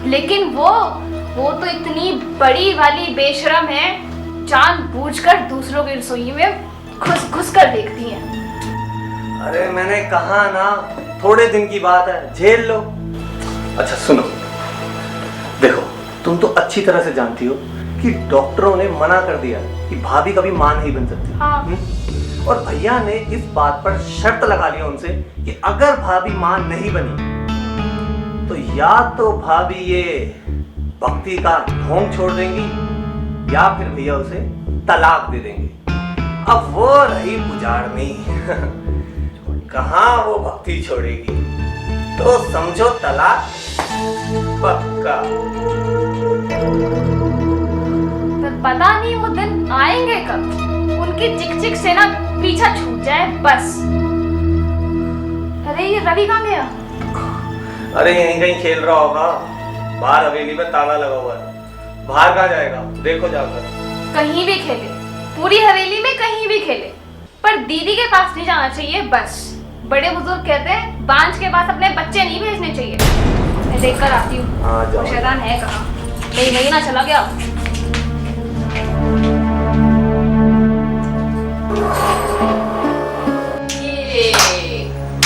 लेकिन वो तो इतनी बड़ी वाली बेशरम है, जानबूझकर दूसरों की रसोई में घुस घुस कर देखती है। अरे मैंने कहा ना, थोड़े दिन की बात है, झेल लो। अच्छा सुनो, देखो तुम तो अच्छी तरह से जानती हो कि डॉक्टरों ने मना कर दिया कि भाभी कभी मां नहीं बन सकती। हाँ। और भैया ने इस बात पर शर्त लगा लिया उनसे कि अगर भाभी मां नहीं बनी तो या तो भाभी ये भक्ति का ढोंग छोड़ देंगी या फिर भैया उसे तलाक दे देंगे। अब वो रही पुजारनी कहाँ वो भक्ति छोड़ेगी, तो समझो तलाक पक्का। पर पता नहीं वो दिन आएंगे कब, उनकी चिक चिक से ना पीछा छूट जाए बस। अरे ये रवि कहाँ गया? अरे यहीं कहीं खेल रहा होगा, बाहर हवेली में ताला लगा हुआ है। बाहर कहाँ जाएगा, देखो जाकर। कहीं भी खेले, पूरी हवेली में कहीं भी खेले, पर दीदी के पास नहीं जाना चाहिए बस। बड़े बुजुर्ग कहते हैं बांझ के पास अपने बच्चे नहीं भेजने चाहिए। मैं देख कर आती हूँ वो शैतान है कहाँ, कहीं ना चला गया।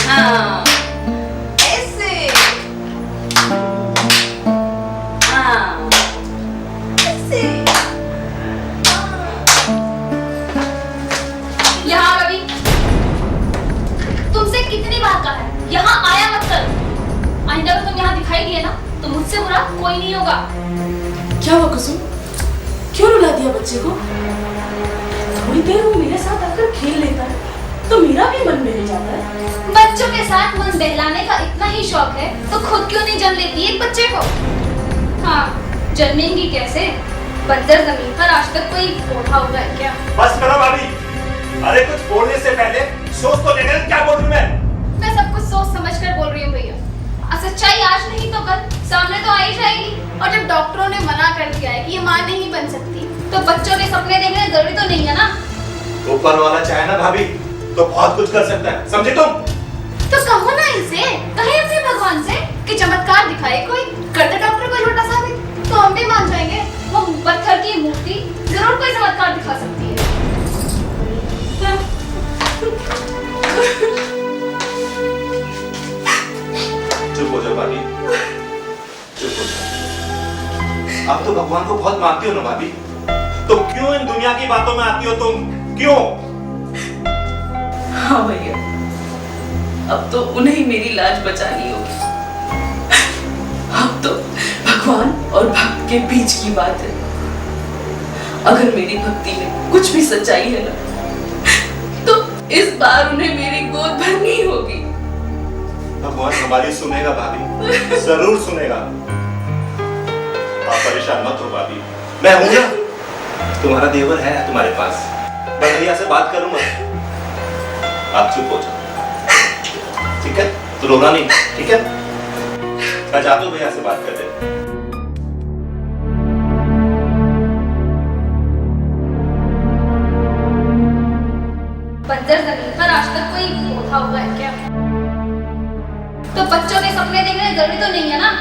हाँ, ऐसे। हाँ, ऐसे। यहाँ रवि, तुमसे कितनी बार कहा है यहाँ आया मत कर। आइंदा अगर तुम यहाँ दिखाई दिए ना तो मुझसे बुरा कोई नहीं होगा। क्या हुआ कुसुम, क्यों रुला दिया बच्चे को? थोड़ी देर वो मेरे साथ आकर खेल लेता है तो मेरा भी मन बहल जाता है। बच्चों के साथ मन बहलाने का इतना ही शौक है तो खुद क्यों नहीं जन्म लेती एक बच्चे को? हाँ, जन्मेंगी कैसे? बंजर जमीन पर आज तक कोई पौधा उगा है क्या? बस करो भाभी, अरे कुछ बोलने से पहले सोच तो लेना क्या बोल रही मैं सब कुछ सोच समझ कर बोल रही हूँ भैया। सच्चाई आज नहीं तो कल सामने तो आ ही जाएगी। और जब डॉक्टरों ने मना कर दिया है कि ये मां नहीं बन सकती तो बच्चों के सपने देखने जरूरी तो नहीं है ना। ऊपर वाला चाहे ना भाभी तो बहुत कुछ कर सकता है, समझे तुम? तो कहो ना इसे, कहे अपने भगवान से कि चमत्कार दिखाए कोई, कर दे डॉक्टर को छोटा सा भी, तो हम भी मान जाएंगे। वो पत्थर की मूर्ति जरूर कोई चमत्कार दिखा सकती है। चुप हो जाओ भाभी, चुप हो जाओ। अब तो भगवान को बहुत मानती हो ना भाभी, तो क्यों इन दुनिया की बातों में आती हो तुम? क्यों? हाँ भैया, अब तो उन्हें ही मेरी लाज बचानी होगी। अब तो भगवान और भक्त के बीच की बात है। अगर मेरी भक्ति में कुछ भी सच्चाई है ना, तो इस बार उन्हें मेरी गोद भरनी होगी। भगवान हमारी सुनेगा भाभी, जरूर सुनेगा। आप परेशान मत हो भाभी, मैं हूं ना, तुम्हारा देवर है तुम्हारे पास, मैं भैया से बात करूंगा। आप चुप हो जाओ, ठीक है? तो रोना नहीं, ठीक है? मैं जाता हूं भैया से बात करते। बंजर जमीन पर आज तक कोई पौधा उगा है क्या? तो बच्चों के सपने देखने जरूरी तो नहीं है ना।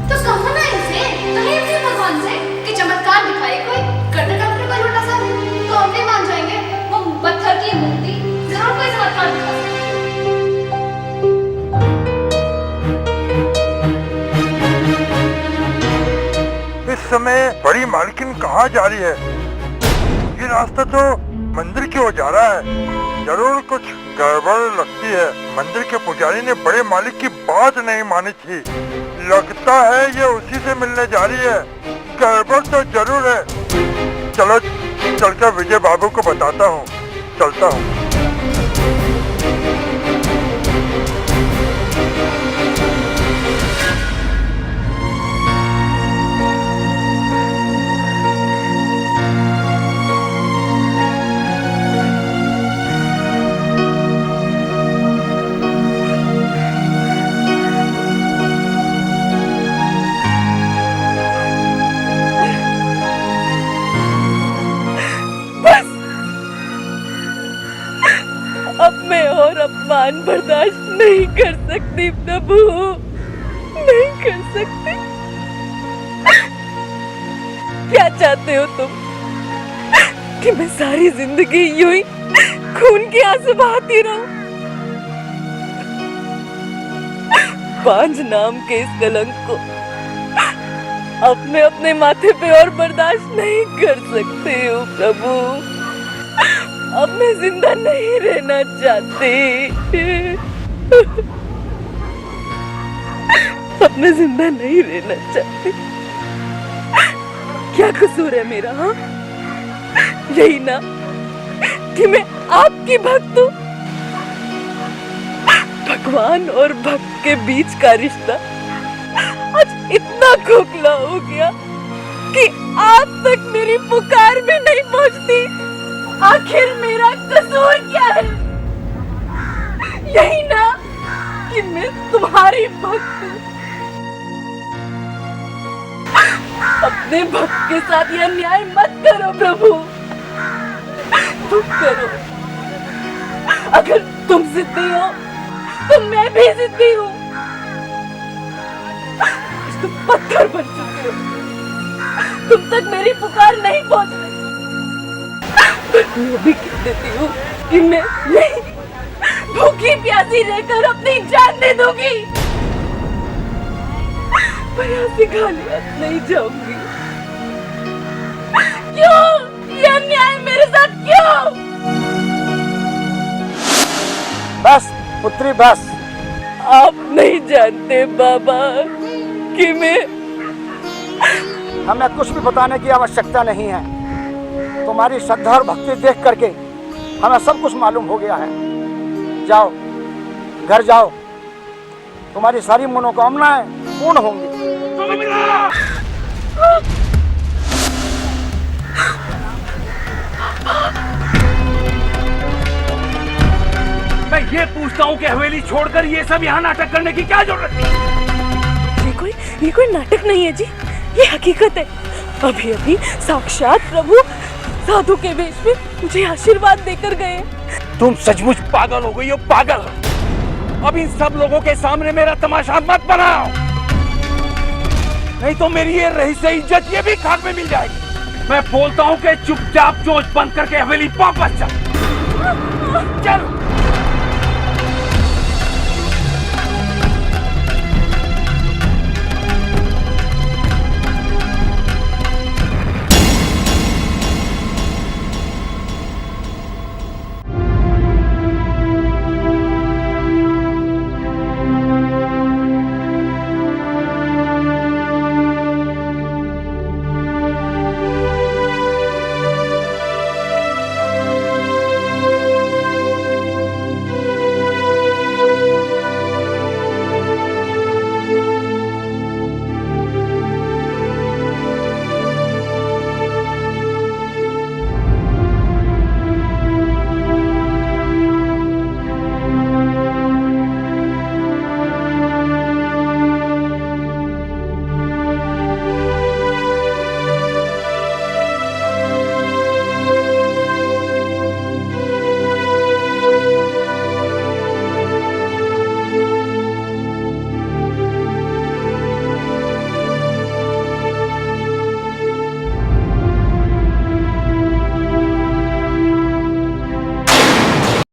तो कहो ना इसे, कहे अपने भगवान से कि चमत्कार दिखाए कोई, कर दे डॉक्टर को छोटा सा भी, तो हम भी मान जाएंगे। वो पत्थर की मूर्ति जरूर कोई चमत्कार दिखा सकती है। इस समय बड़ी मालकिन कहाँ जा रही है? ये रास्ता तो मंदिर की ओर जा रहा है। जरूर कुछ गड़बड़ लगती है। मंदिर के पुजारी ने बड़े मालिक की बात नहीं मानी थी। लगता है ये उसी से मिलने जा रही है। गड़बड़ तो जरूर है। चलो चलकर विजय बाबू को बताता हूँ। चलता हूँ। अब मैं और अपमान बर्दाश्त नहीं कर सकती प्रभु, नहीं कर सकती। क्या चाहते हो तुम कि मैं सारी जिंदगी यूं ही खून के आंसू बहाती रहूं? बांझ नाम के इस कलंक को अब मैं अपने माथे पे और बर्दाश्त नहीं कर सकती हूँ प्रभु। अब मैं जिंदा नहीं रहना चाहती। अब मैं जिंदा नहीं रहना चाहती। क्या कसूर है मेरा? हाँ, यही ना कि मैं आपकी भक्त हूँ। भगवान और भक्त के बीच का रिश्ता आज इतना खोखला हो गया कि आप तक मेरी पुकार भी नहीं पहुंचती। आखिर मेरा कसूर क्या है? यही ना कि मैं तुम्हारी भक्त हूँ। अपने भक्त के साथ यह अन्याय मत करो प्रभु, तुम करो। अगर तुम जिद्दी हो तो मैं भी जिद्दी हूँ। तुम पत्थर बन चुके हो, तुम तक मेरी पुकार नहीं पहुंच रही। मैं भी कह देती हूँ कि मैं नहीं, भूखी प्यासी रहकर अपनी जान दे दूंगी, पर यहाँ से खाली हाथ नहीं जाऊंगी। क्यों ये अन्याय मेरे साथ क्यों? बस पुत्री बस। आप नहीं जानते बाबा कि मैं, हमें कुछ भी बताने की आवश्यकता नहीं है। तुम्हारी श्रद्धा और भक्ति देख करके हमें सब कुछ मालूम हो गया है। जाओ, घर जाओ, तुम्हारी सारी मनोकामनाएं पूर्ण होंगी। मैं ये पूछता हूँ कि हवेली छोड़कर ये सब यहाँ नाटक करने की क्या जरूरत थी? ये कोई नाटक नहीं है जी, ये हकीकत है। अभी अभी साक्षात प्रभु साधु के वेश में मुझे आशीर्वाद देकर गए। तुम सचमुच पागल हो गई हो, पागल। अब इन सब लोगों के सामने मेरा तमाशा मत बनाओ, नहीं तो मेरी ये रही से इज्जत ये भी खाक में मिल जाएगी। मैं बोलता हूँ कि चुपचाप चोंच बंद करके हवेली वापस चल। चल।